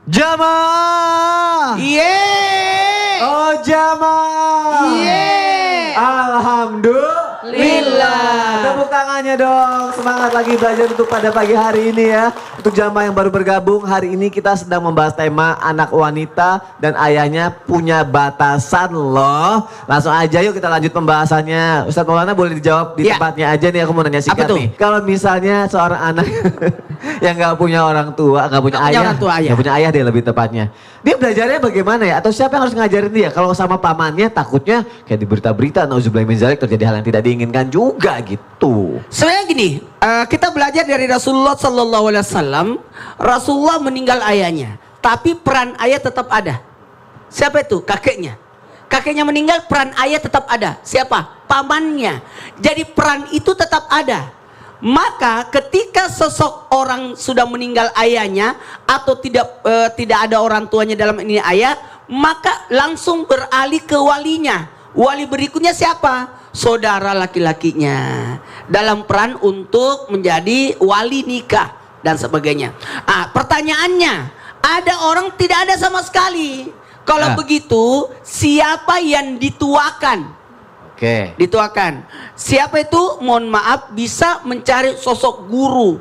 Jamaah. Yeay. Oh jamaah. Yeay. Alhamdulillah. Tepuk tangannya dong. Semangat lagi belajar untuk pada pagi hari ini ya. Untuk jamaah yang baru bergabung, hari ini kita sedang membahas tema anak wanita dan ayahnya punya batasan loh. Langsung aja yuk kita lanjut pembahasannya. Ustadz Maulana boleh dijawab di tempatnya aja nih, aku mau nanya singkat nih. Kalau misalnya seorang anak yang gak punya orang tua, gak punya ayah, gak punya ayah deh lebih tepatnya. Dia belajarnya bagaimana ya? Atau siapa yang harus ngajarin dia? Kalau sama pamannya takutnya kayak di berita-berita, nauzubillah min dzalik, terjadi hal yang tidak diinginkan juga gitu. Sebenarnya gini, kita belajar dari Rasulullah Sallallahu Alaihi Wasallam. Rasulullah meninggal ayahnya, tapi peran ayah tetap ada. Siapa itu? Kakeknya. Kakeknya meninggal, peran ayah tetap ada. Siapa? Pamannya. Jadi peran itu tetap ada. Maka ketika sosok orang sudah meninggal ayahnya atau tidak ada orang tuanya dalam ini ayah, maka langsung beralih ke walinya. Wali berikutnya siapa? Saudara laki-lakinya. Dalam peran untuk menjadi wali nikah dan sebagainya. Pertanyaannya, ada orang tidak ada sama sekali. Kalau begitu, siapa yang dituakan? Dituakan. Siapa itu? Mohon maaf, bisa mencari sosok guru.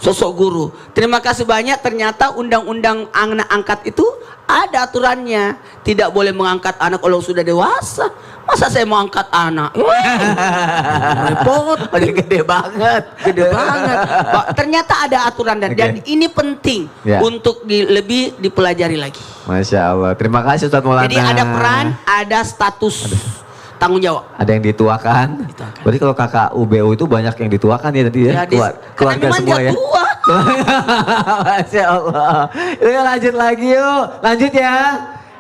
Sosok guru. Terima kasih banyak. Ternyata undang-undang anak angkat itu ada aturannya. Tidak boleh mengangkat anak kalau sudah dewasa. Masa saya mau angkat anak? Repot. Gede banget. Gede banget. Ternyata ada aturan dan ini penting untuk lebih dipelajari lagi. Masya Allah. Terima kasih Ustadz Maulana. Jadi ada peran, ada status. Tanggung jawab. Ada yang dituakan. Berarti kalau kakak UBU itu banyak yang dituakan ya tadi ya? Keluarga semua ya? Tua. Masya Allah. Yuk lanjut lagi yuk. Lanjut ya.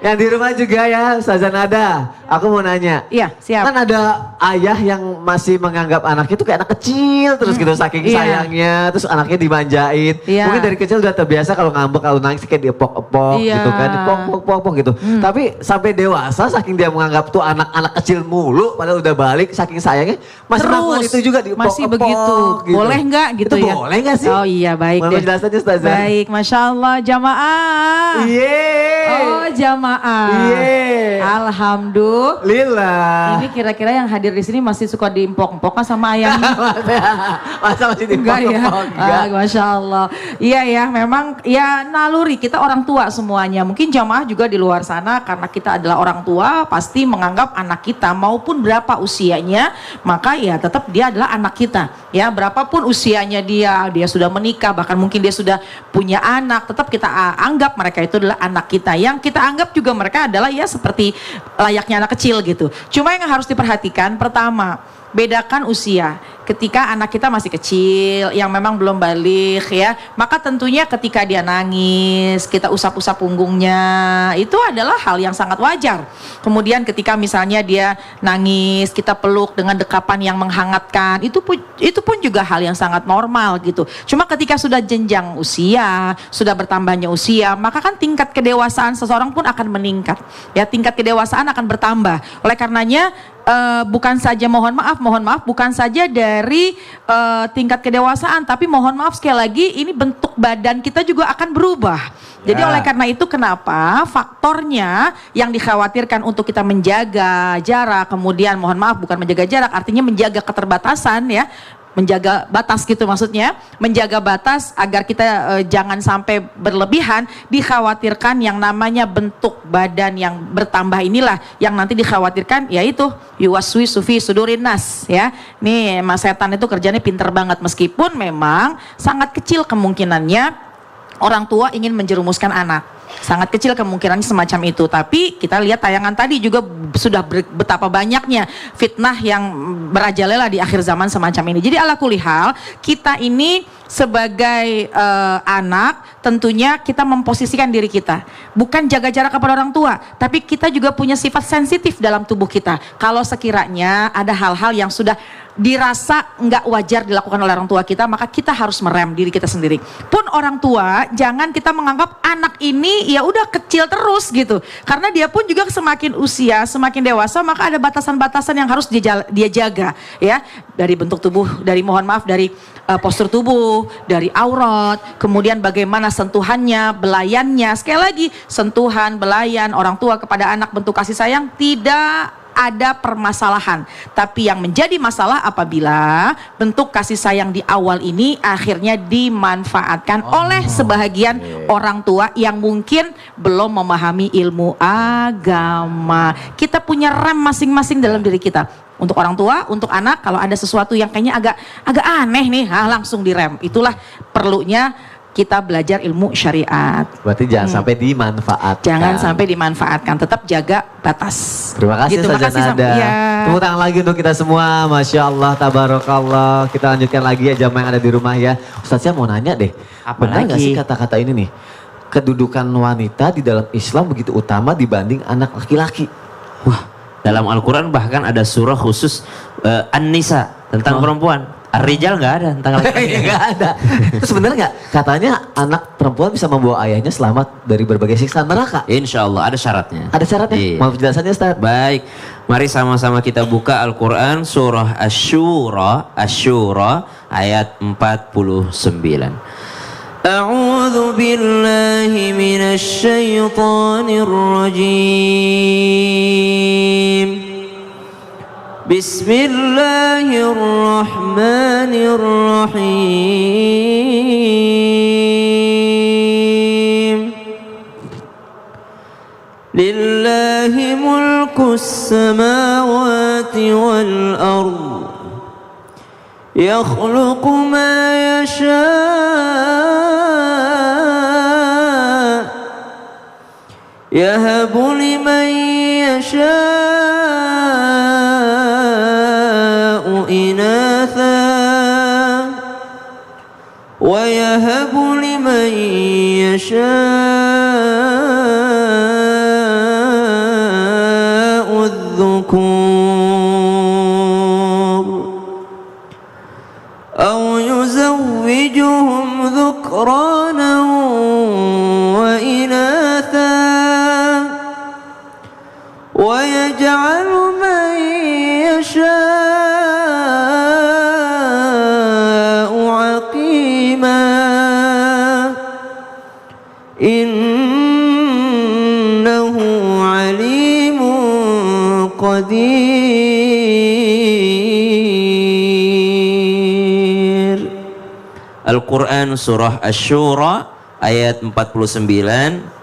Yang di rumah juga ya, Ustazah Nada. Aku mau nanya. Iya, siap. Kan ada ayah yang masih menganggap anaknya itu kayak anak kecil terus gitu, saking sayangnya, terus anaknya dimanjain. Mungkin dari kecil udah terbiasa kalau ngambek, kalau nangis kayak diepok-epok gitu kan, dipok-pok gitu. Tapi sampai dewasa saking dia menganggap tuh anak-anak kecil mulu, padahal udah balik saking sayangnya masih melakukan itu juga diepok-epok. Masih begitu. Gitu. Boleh nggak gitu itu ya? Boleh nggak sih? Oh iya, baik deh. Penjelasannya Ustazah. Baik, Masya Allah, jamaah. Oh jamaah. Alhamdulillah. Lillah. Ini kira-kira yang hadir di sini masih suka diempok-empok sama ayahnya? Masa masih diempok-empok? Masya Allah. Iya ya, memang ya naluri kita orang tua semuanya. Mungkin jamaah juga di luar sana karena kita adalah orang tua pasti menganggap anak kita maupun berapa usianya, maka ya tetap dia adalah anak kita. Ya berapapun usianya dia sudah menikah, bahkan mungkin dia sudah punya anak, tetap kita anggap mereka itu adalah anak kita. Yang kita anggap juga mereka adalah ya seperti layaknya anak kecil gitu. Cuma yang harus diperhatikan pertama, bedakan usia. Ketika anak kita masih kecil, yang memang belum balik ya, maka tentunya ketika dia nangis, kita usap-usap punggungnya, itu adalah hal yang sangat wajar. Kemudian ketika misalnya dia nangis, kita peluk dengan dekapan yang menghangatkan, itu pun juga hal yang sangat normal gitu. Cuma ketika sudah jenjang usia, sudah bertambahnya usia, maka kan tingkat kedewasaan seseorang pun akan meningkat. Ya, tingkat kedewasaan akan bertambah. Oleh karenanya bukan saja mohon maaf bukan saja dari tingkat kedewasaan, tapi mohon maaf sekali lagi ini bentuk badan kita juga akan berubah. Jadi oleh karena itu kenapa faktornya yang dikhawatirkan untuk kita menjaga jarak, kemudian mohon maaf bukan menjaga jarak, artinya menjaga keterbatasan ya. Menjaga batas gitu maksudnya, menjaga batas agar kita jangan sampai berlebihan. Dikhawatirkan yang namanya bentuk badan yang bertambah inilah yang nanti dikhawatirkan, yaitu yuwaswisu fi sudurin nas ya. Nih Mas Setan itu kerjanya pinter banget, meskipun memang sangat kecil kemungkinannya orang tua ingin menjerumuskan anak. Sangat kecil kemungkinannya semacam itu. Tapi kita lihat tayangan tadi juga sudah betapa banyaknya fitnah yang merajalela di akhir zaman semacam ini. Jadi ala kulihal kita ini sebagai anak tentunya kita memposisikan diri kita. Bukan jaga jarak kepada orang tua, tapi kita juga punya sifat sensitif dalam tubuh kita. Kalau sekiranya ada hal-hal yang sudah dirasa nggak wajar dilakukan oleh orang tua kita, maka kita harus merem diri kita sendiri. Pun orang tua, jangan kita menganggap anak ini ini ya udah kecil terus gitu. Karena dia pun juga semakin usia, semakin dewasa, maka ada batasan-batasan yang harus dia jaga ya. Dari bentuk tubuh, dari postur tubuh, dari aurat, kemudian bagaimana sentuhannya, belayannya. Sekali lagi, sentuhan, belayan orang tua kepada anak, bentuk kasih sayang tidak ada permasalahan. Tapi yang menjadi masalah apabila bentuk kasih sayang di awal ini akhirnya dimanfaatkan oleh sebahagian orang tua yang mungkin belum memahami ilmu agama. Kita punya rem masing-masing dalam diri kita. Untuk orang tua, untuk anak, kalau ada sesuatu yang kayaknya agak aneh nih, langsung direm. Itulah perlunya kita belajar ilmu syariat. Berarti jangan sampai dimanfaatkan. Jangan sampai dimanfaatkan, tetap jaga batas. Terima kasih Ustazah Nada. Ya. Tepuk tangan lagi untuk kita semua. Masya Allah, tabarakallah. Kita lanjutkan lagi ya jamaah yang ada di rumah ya. Ustazah mau nanya deh. Apa Benar nggak lagi? sih kata-kata ini nih? Kedudukan wanita di dalam Islam begitu utama dibanding anak laki-laki. Wah, dalam Al-Quran bahkan ada surah khusus An-Nisa tentang perempuan. Ar-Rijal nggak ada tentang laki-laki. Nggak ada. Terus bener nggak? Katanya anak perempuan bisa membawa ayahnya selamat dari berbagai siksa neraka. Insya Allah ada syaratnya. Ada syaratnya? Iya. Mau penjelasannya Ustaz? Baik, mari sama-sama kita buka Al-Quran surah Asy-Syura ayat 49. A'udzu billahi minasy syaithanir rajim. Bismillahirrahmanirrahim. Lillahi mulkus samawati wal ardh. Yakhluqu ma yasha' yahabu liman yasha'u inatha wa yahabu liman yasha'u adh-dhukur aw yuzawwijuhum dhukranan wa inatha ويجعل من يشاء عقيما إنه عليم قدير. Al-Quran surah Asy-Syura ayat 49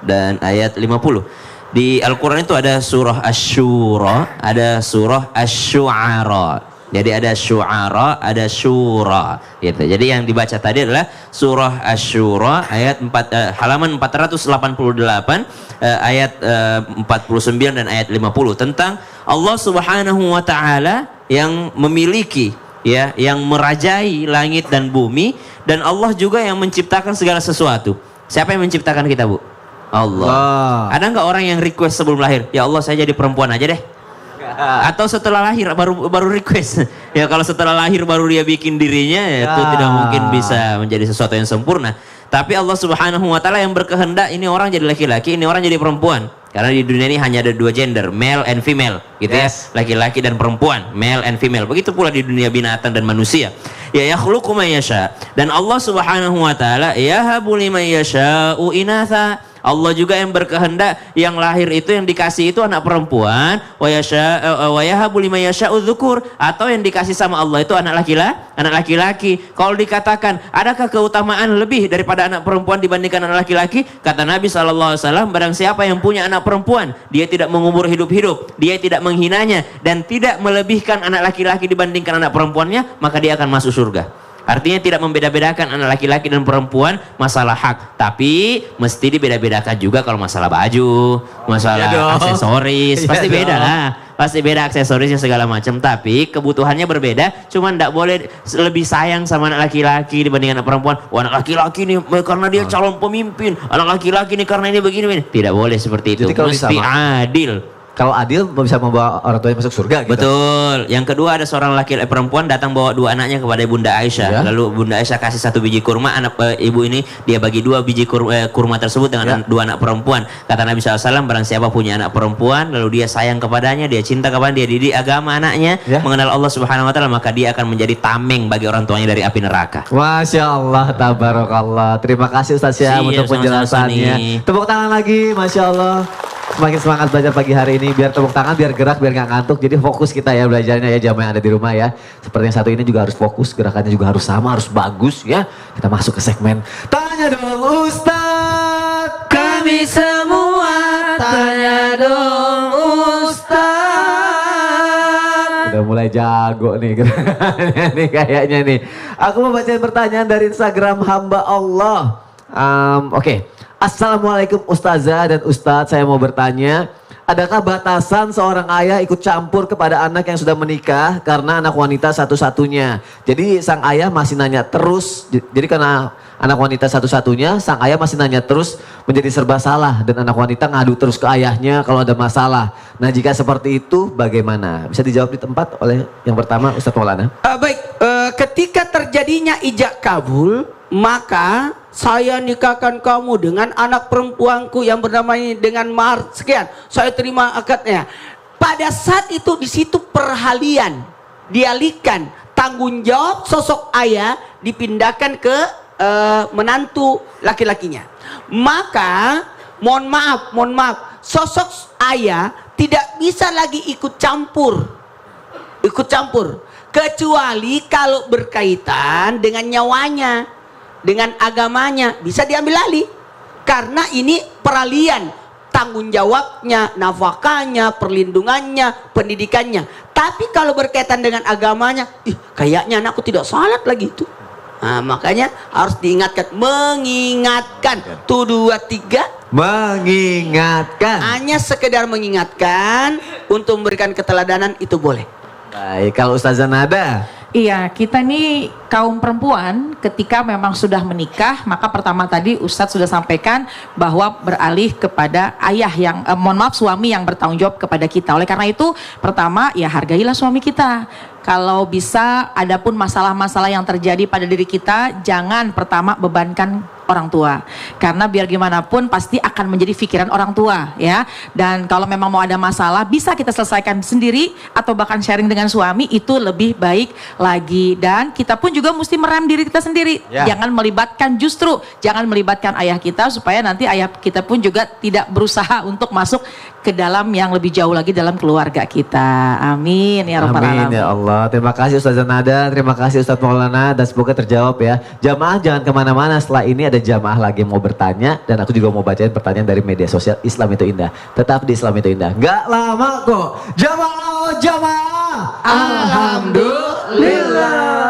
dan ayat 50. Di Al-Quran itu ada surah Asy-Syura, ada surah Asy-Syu'ara. Jadi ada Syu'ara, ada Syura. Gitu. Jadi yang dibaca tadi adalah surah Asy-Syura ayat halaman 488 ayat 49 dan ayat 50 tentang Allah Subhanahu wa taala yang memiliki ya, yang merajai langit dan bumi, dan Allah juga yang menciptakan segala sesuatu. Siapa yang menciptakan kita, Bu? Allah. Ada nggak orang yang request sebelum lahir? Ya Allah, saya jadi perempuan aja deh. Atau setelah lahir baru request. Ya kalau setelah lahir baru dia bikin dirinya, ya, itu tidak mungkin bisa menjadi sesuatu yang sempurna. Tapi Allah Subhanahu wa taala yang berkehendak ini orang jadi laki-laki, ini orang jadi perempuan. Karena di dunia ini hanya ada dua gender, male and female, gitu ya. Laki-laki dan perempuan, male and female. Begitu pula di dunia binatang dan manusia. Ya yakhluqu ma yasha. Dan Allah Subhanahu wa taala yahabu liman yasha'u inatha. Allah juga yang berkehendak yang lahir itu, yang dikasih itu anak perempuan, wa yahabu liman yasha'u dzukur, atau yang dikasih sama Allah itu anak laki-laki. Kalau dikatakan adakah keutamaan lebih daripada anak perempuan dibandingkan anak laki-laki? Kata Nabi SAW, barang siapa yang punya anak perempuan, dia tidak mengumur hidup-hidup, dia tidak menghinanya, dan tidak melebihkan anak laki-laki dibandingkan anak perempuannya, maka dia akan masuk surga. Artinya tidak membeda-bedakan anak laki-laki dan perempuan masalah hak, tapi mesti dibeda-bedakan juga kalau masalah baju, masalah aksesoris, pasti beda lah, pasti beda aksesorisnya segala macam. Tapi kebutuhannya berbeda, cuman tidak boleh lebih sayang sama anak laki-laki dibanding anak perempuan. Oh, anak laki-laki nih karena dia calon pemimpin, anak laki-laki nih karena ini begini. Tidak boleh seperti itu. Jadi kalau mesti adil. kalau adil bisa membawa orang tuanya masuk surga gitu. Betul. Yang kedua ada seorang perempuan datang bawa 2 anaknya kepada Bunda Aisyah. Ya. Lalu Bunda Aisyah kasih 1 biji kurma. Ibu ini dia bagi 2 biji kurma tersebut dengan 2 anak perempuan. Kata Nabi SAW, barang siapa punya anak perempuan lalu dia sayang kepadanya, dia cinta kepadanya, dia didik agama anaknya, Ya. mengenal Allah Subhanahu Wa Taala, maka dia akan menjadi tameng bagi orang tuanya dari api neraka. Masya Allah, tabarakallah. Terima kasih Ustaz Syam Iya, untuk sama-sama, penjelasannya. Sony. Tepuk tangan lagi, Masya Allah. Semakin semangat belajar pagi hari ini, biar tepuk tangan, biar gerak, biar nggak ngantuk. Jadi fokus kita ya belajarnya ya, jamaah yang ada di rumah ya. Seperti yang satu ini juga harus fokus, gerakannya juga harus sama, harus bagus ya. Kita masuk ke segmen Tanya Dong Ustadz. Kami semua tanya dong Ustaz. Udah mulai jago nih gerakannya nih kayaknya nih. Aku mau bacain pertanyaan dari Instagram hamba Allah. Oke. Assalamualaikum Ustazah dan Ustadz, saya mau bertanya, adakah batasan seorang ayah ikut campur kepada anak yang sudah menikah karena anak wanita satu-satunya? Jadi sang ayah masih nanya terus, jadi karena anak wanita satu-satunya, sang ayah masih nanya terus, menjadi serba salah dan anak wanita ngadu terus ke ayahnya kalau ada masalah. Nah jika seperti itu bagaimana? Bisa dijawab di tempat oleh yang pertama Ustadz Maulana. Baik, ketika terjadinya ijab kabul, maka saya nikahkan kamu dengan anak perempuanku yang bernama ini dengan mahar sekian. Saya terima akadnya. Pada saat itu di situ perhalian, dialihkan tanggung jawab sosok ayah dipindahkan ke menantu laki-lakinya. Maka mohon maaf, sosok ayah tidak bisa lagi ikut campur, kecuali kalau berkaitan dengan nyawanya, dengan agamanya bisa diambil alih, karena ini peralihan tanggung jawabnya, nafkahnya, perlindungannya, pendidikannya. Tapi kalau berkaitan dengan agamanya, kayaknya anakku tidak salat lagi itu. Nah, makanya harus diingatkan, mengingatkan. Tuh 2, 3. Mengingatkan. Hanya sekedar mengingatkan untuk memberikan keteladanan itu boleh. Baik, kalau Ustazah Nada. Iya, kita nih kaum perempuan ketika memang sudah menikah, maka pertama tadi Ustadz sudah sampaikan bahwa beralih kepada ayah yang, suami yang bertanggung jawab kepada kita. Oleh karena itu, pertama ya hargailah suami kita. Kalau bisa, adapun masalah-masalah yang terjadi pada diri kita, jangan pertama bebankan orang tua, karena biar gimana pun pasti akan menjadi pikiran orang tua ya. Dan kalau memang mau ada masalah bisa kita selesaikan sendiri atau bahkan sharing dengan suami, itu lebih baik lagi. Dan kita pun juga mesti merem diri kita sendiri Ya. jangan melibatkan ayah kita, supaya nanti ayah kita pun juga tidak berusaha untuk masuk ke dalam yang lebih jauh lagi dalam keluarga kita. Amin ya rabbal Amin alamin. ya Allah. Terima kasih Ustazah Nada, terima kasih Ustadz Maulana, dan semoga terjawab ya. Jamaah jangan kemana-mana, setelah ini ada jamaah lagi yang mau bertanya, dan aku juga mau bacain pertanyaan dari media sosial Islam Itu Indah. Tetap di Islam Itu Indah. Gak lama kok. Jamaah. Alhamdulillah.